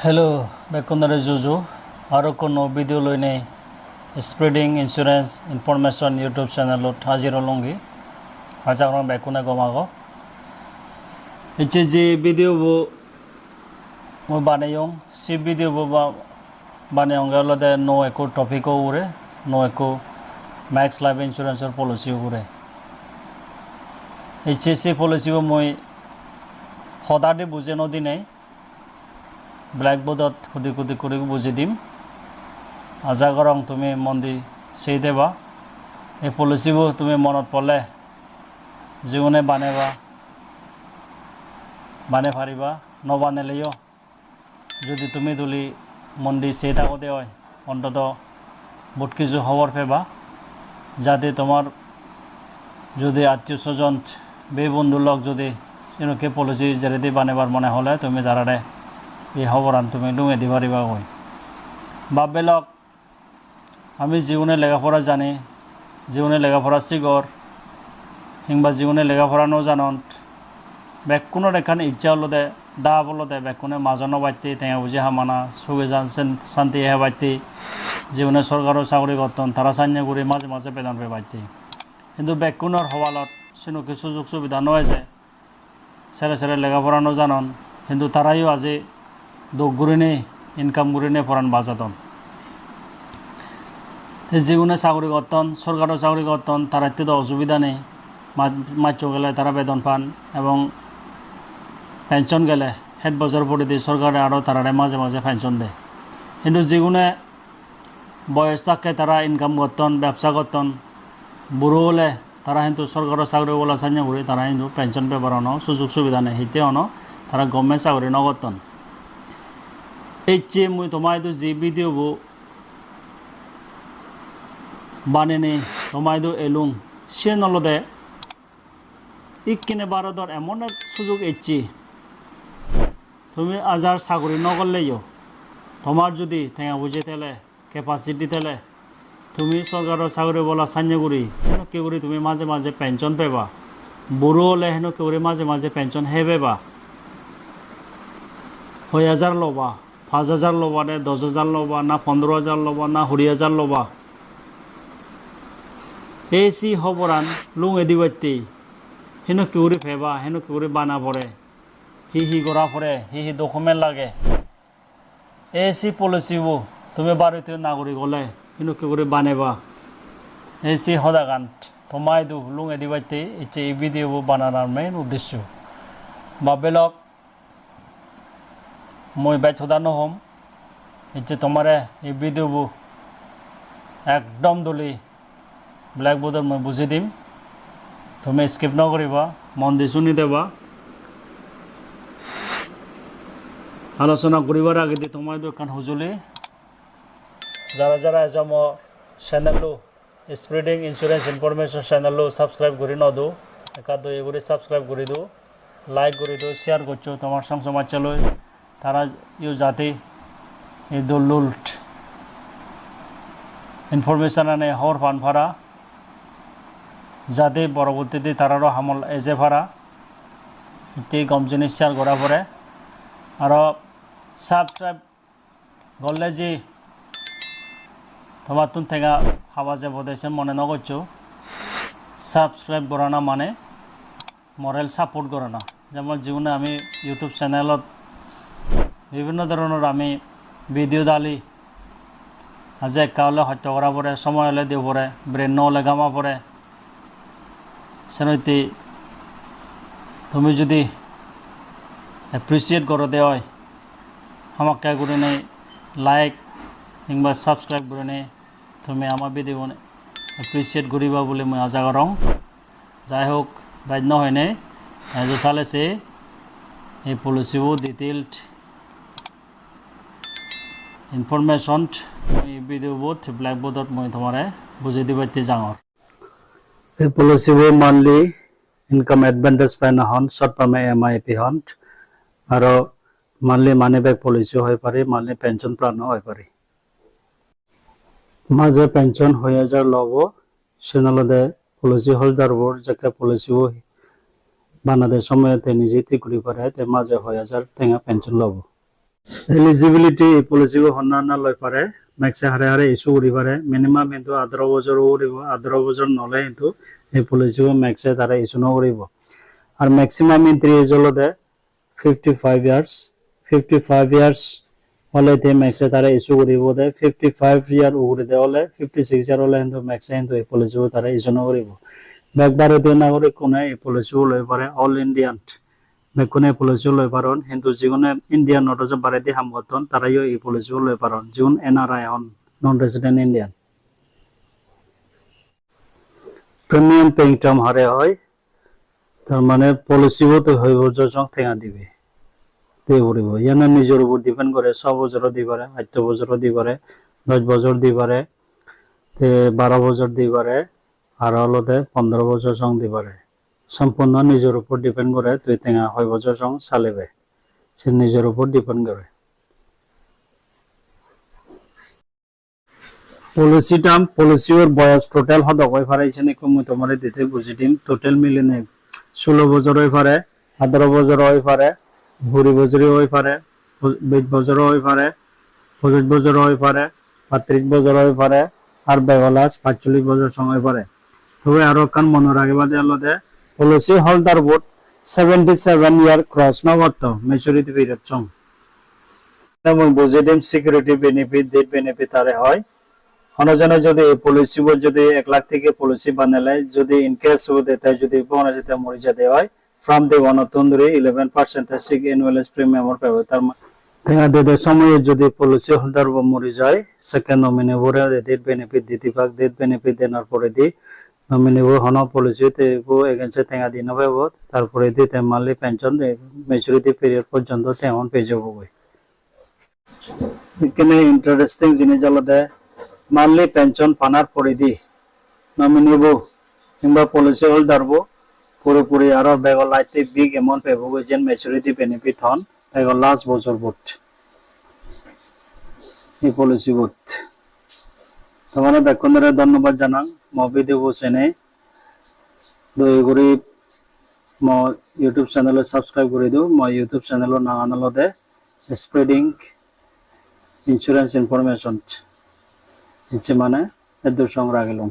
Hello, Bekundare Juju. Aro kono video loine spreading insurance information YouTube channel lot hajir olongi. Hajarong bekuna gomago. Ichi je video bo mo banayong si video bo banayong galode no eko topic ure no eko max life insurance or policy ure. Ichi se policy bo moi hodade bujeno dinai ব্ল্যাকবোর্ডত খুদি খুদি করে বুঝি দিম আজা করং তুমি মন দি সেই দেবা এই পলিসিবো তুমি মনত পড়লে জীবনে বানে পারিবা নবানেলেও যদি তুমি তুলি মন দি সেই থাকতে হয় অন্তত বহুত কিছু খবর পেবা যাতে তোমার যদি আত্মীয় স্বজন বে বন্ধুর লগ যদি সেনকে পলিসি জেরেদি বানেবার মনে হলে তুমি তারারে এই খবরান তুমি লুঙে দি পারিবা কই বাপবেলক আমি জীবনে লেখাপড়া জানি জীবনে লেখাপড়া শিগর কিংবা জীবনে লেখাপড়া ন জানত বেকুনের এখানে ইচ্ছা হলো দে দা বলো দে বেকুনে মাজন বাইতে তেঙা বুঝি হামানা সুগে জানছেন শান্তি হে বাইতে জীবনে সরকারও চাকরি করতেন তারা সান্য করে মাঝে মাঝে বেতন পে বাইতে কিন্তু বেকুনের হওয়ালত সেনুকে সুযোগ সুবিধা নয় যে সেরে সেরে লেখাপড়া ন জানন কিন্তু তারাইও আজি দোক গুরিনে ইনকাম গুরিনে পড়ান বাজাতন জীবনে চাকরি করতেন সরকারও চাকরি করতেন তার এতে তো অসুবিধা নেই মাছ গেলে তারা বেতন পান এবং পেনশন গেলে হেড বছর পরে দিয়ে সরকারে আরও তারারে মাঝে মাঝে পেনশন দেয় কিন্তু জীবনে বয়স থাকে তারা ইনকাম করতেন ব্যবসা করতেন বুড়ো হলে তারা কিন্তু সরকারও চাকরি বলা সান্য করে তারা কিন্তু পেনশন পেপার অনো সুযোগ সুবিধা নেই হিতে অনো তারা গভর্নমেন্ট চাকরি নগরতন এই চেয়ে মুই তোমায় তো যে ভিডিও বো বানেনে তোমায় তো এলুং সে নলদে ইকিনে ভারতর এমন এক সুযোগ এসছি তুমি আজার চাকরি নগরলেও তোমার যদি ঠেঙা বুঝে তেলে ক্যাপাসিটি তেলে তুমি সরকারের চাকরি বলা সান্য করি হেন কে করি তুমি মাঝে মাঝে পেনশন পেবা বুড়ো হলে হেন কে করি মাঝে মাঝে পেনশন হে পেবা 6,000 লবা 5,000 লবা নে 10,000 লবা না 15,000 লবা না 20,000 লবা এসি খবরান লুঙে দিবাইতে হেন কিউরি ফেবা হেন কিউরি বানা পড়ে হি করা পড়ে হি ডকুমেন্ট লাগে এসি পলিসিবো তুমি ভারতীয় নাগরিক হলে হেন কিউরি বানেবা এসি হদাগান তোমায় দু লুঙে দিবাইতে ইচ্ছে এই ভিডিও বানানোর মেইন উদ্দেশ্য বাবেলক মই বাইক সদানো হম ইচ্ছে তোমারে এই ভিডিও একদম দলি ব্ল্যাকবোর্ডত মই বুঝি দিম তুমি স্কিপ নকরিবা মন দি শুনি দেবা আলোচনা করিবার আগে দি তোমার দোকান হুজুলি যারা যারা এজম চ্যানেলটো স্প্রেডিং ইন্স্যুরেন্স ইনফরমেশন চ্যানেলটো সাবস্ক্রাইব করি নদো একাদো এগুলি সাবস্ক্রাইব করি দো লাইক করি দো শেয়ার করছো তোমার সঙ্গ সমাচালয় তারা ইউ জাতি এই দলুল্ট ইনফরমেশন আনে হর ফান ভাড়া যাতে পরবর্তীতে তারারও হামল এজে ভাড়া ইত্যাদি কম জিনিস শেয়ার করা পরে আর সাবস্ক্রাইব করলে যে তোমার তুন থেকে হাওয়া যে বদেছে মনে নগরছো সাবস্ক্রাইব করা না মানে মরাল সাপোর্ট করে না যেমন জীবনে আমি ইউটিউব চ্যানেলত বিভিন্ন ধরনের আমি ভিডিও দালি আজি একা হলে সত্য করা পড়ে সময় হলে দিব পড়ে ব্রেন নহলে গামা পড়ে সেনৈতে তুমি যদি এপ্রিসিয়েট করো দে হয় আমাকে করে নেই লাইক কিংবা সাবস্ক্রাইব করে নেই তুমি আমার ভিডিও এপ্রিসিয়েট করিবা বলে মই আশা করং যাই হোক বাধ্য হয় নাই এজ চালেছে এই পলিসিও ডিটেইলড ইনফরমেশন মই ভিডিও বোর্ড ব্ল্যাকবোর্ডত মই তোমারে বুঝাই দিবাইতে যাঙর এই পলিসিও মান্থলি ইনকাম এডভান্টেজ প্ল্যান হন শর্ট টার্ম এমআইপি হন আর মান্থলি মানি ব্যাক পলিসি হয়ে পারে মান্থলি পেনশন প্ল্যান হয়ে পারে মাঝে পেনশন 6,000 লব সেনালদে পলিসি হোল্ডার বোর্ড যাকে পলিসিও বানাদের সময়তে নিজে ঠিক করে পারে তে মাঝে 6,000 টেঙা পেনশন লব এলিজিবিলিটি পলিসি হন্না লয় পারে ম্যাক্সে হারে হারে ইস্যু করি পারে মিনিমাম কিন্তু 18 বছর উড়িব 18 বছর নলে কিন্তু এই পলিসি ম্যাক্সে তারা ইস্যু নকরিব আর ম্যাক্সিমাম এন্ট্রি এজ হলো দে 55 ইয়ার্স 55 ইয়ার্স হলে তে ম্যাক্সে তারা ইস্যু করিব দে 55 ইয়ার উড়ি দে হলে 56 ইয়ার হলে কিন্তু ম্যাক্সে কিন্তু এই পলিসি তারা ইস্যু নকরিব ব্যাক ভারতীয় নাগরিক কোনে এই পলিসি লয় পারে অল ইন্ডিয়ান মেকুনে পলিসি লয় পারন কিন্তু যিগুনে ইন্ডিয়ান নটজ বারেদি হামগতন তারাইও এই পলিসি লয় পারন যিগুন এনআরআই হন non resident Indian premium paying term হারে হয় তার মানে পলিসিও তো হইব যখন ঠেঙা দিবে তে করিব ইয়ানা নিজের উপর ডিপেন্ড করে 6 বছর দি পারে 8 বছর দি পারে 10 বছর দি পারে তে 12 বছর দি পারে আর হলতে 15 বছর সং দি পারে সম্পূর্ণ নিজের উপর ডিপেন্ড করে তুই টেঙা 6 বছর সং চালিবে সে নিজের উপর ডিপেন্ড করে পলিসি টার্ম পলিসির বয়স টোটাল হদ কই ফারাইছে নি কম তোমারে দিতে বুঝি দিম টোটাল মিলে নে 16 বছর হই পারে 18 বছর হই পারে 20 বছর হই পারে 20 বছর হই পারে 25 বছর হই পারে 35 বছর হই পারে আর বেগলাস 45 বছর সময় পারে তবে আরো কান মনে রাখবাদে হলতে পলিসি হোল্ডার বোর্ড 77 ইয়ার ক্রস না করত ম্যাচুরিটি পিরিয়ড সং এবং বুঝিদিম সিকিউরিটি বেনিফিট ডেট বেনিফিট আরে হয় অনজনে যদি এই পলিসি বোর্ড যদি 1 লাখ থেকে পলিসি বানালে যদি ইন কেস হতে তাই যদি বনা যেতে মরি যেতে হয় ফ্রম দে ওয়ান তন্দুরি 11% সিক অ্যানুয়াল প্রিমিয়াম অর পাবে তার তেঙ্গা দে সময়ে যদি পলিসি হোল্ডার মরি যায় সেকেন্ড নমিনি বরে ডেট বেনিফিট দিতে পাক ডেট বেনিফিট দেনার পরে দি নমিনি হন পলিসিতে এগেন্সে তেঙ্গা দিন পাবো তারপরে দিতে মানলি পেনশন ম্যাচুরিটি পিরিয়ড পর্যন্ত তেমন পেয়ে যাবো এখানে ইন্টারেস্টিং জিনিস হলতে মানলি পেনশন পানার পরে দি নমিনি কিংবা পলিসি হোল্ডার পুরোপুরি আরো বেগল লাইতে বিগ এমাউন্ট পাবো যেন ম্যাচুরিটি বেনিফিট হন বেগল লাস্ট বছর বোর্ড এই পলিসি বোর্ড তোমার বেকন্দরে ধন্যবাদ জানাং মবিদে বসেনে দয়গরি ম ইউটিউব চ্যানেলে সাবস্ক্রাইব করে দিও ম ইউটিউব চ্যানেলৰ নাম আনলতে স্প্রেডিং ইন্স্যুরেন্স ইনফরমেশন ইচ্ছে মানে এর সঙ্গে রাখলাম